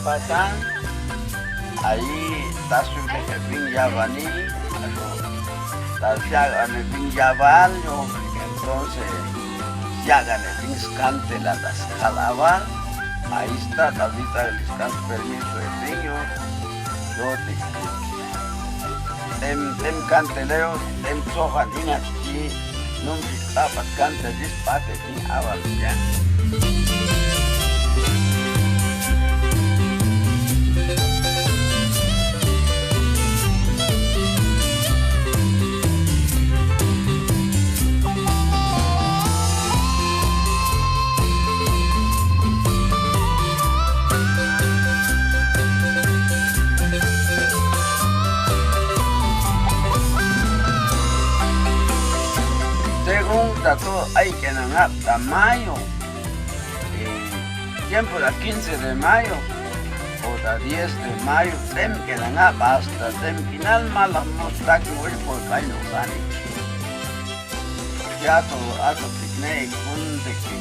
pasan, ahí está su de fin yabani, está de fin yabal, entonces ya gané fin scante la escalaba, ahí está ahorita el descanso permiso de niño, yo tem canteleo, tem soja niña chichi, no me estaba cante dispate ni aval ya. Todo hay que ganar hasta mayo, tiempo de 15 de mayo o de 10 de mayo, tem que ganar hasta tem final malas mostrar que voy por años años. Ya todo hace picnic, un de que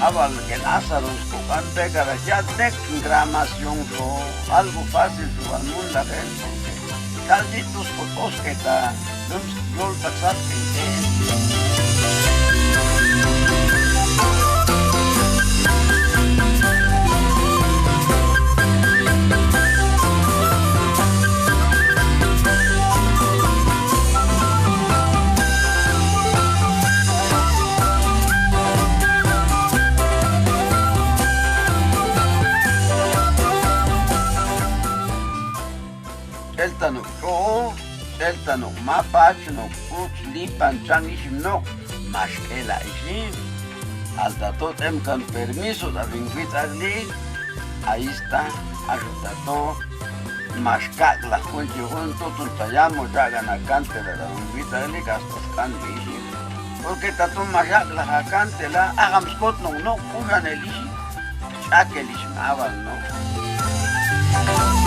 habla que el azaros con pegar ya de gramación o algo fácil para el mundo la gente. Calditos fotos que está, yo el pasar que Delta no mapa, no cook, lipan, changish, no, mashkela ishim. Alta tot con permiso de vincuitarli, ahí está, hasta todo, mashkak la cuenche junto, tuntayamo, ya gana cante de la vincuitarli, hasta cante ishim. Porque tanto mashkak la cante la, hagamos cot no, pujan el ishim, chakel ishim, aval no.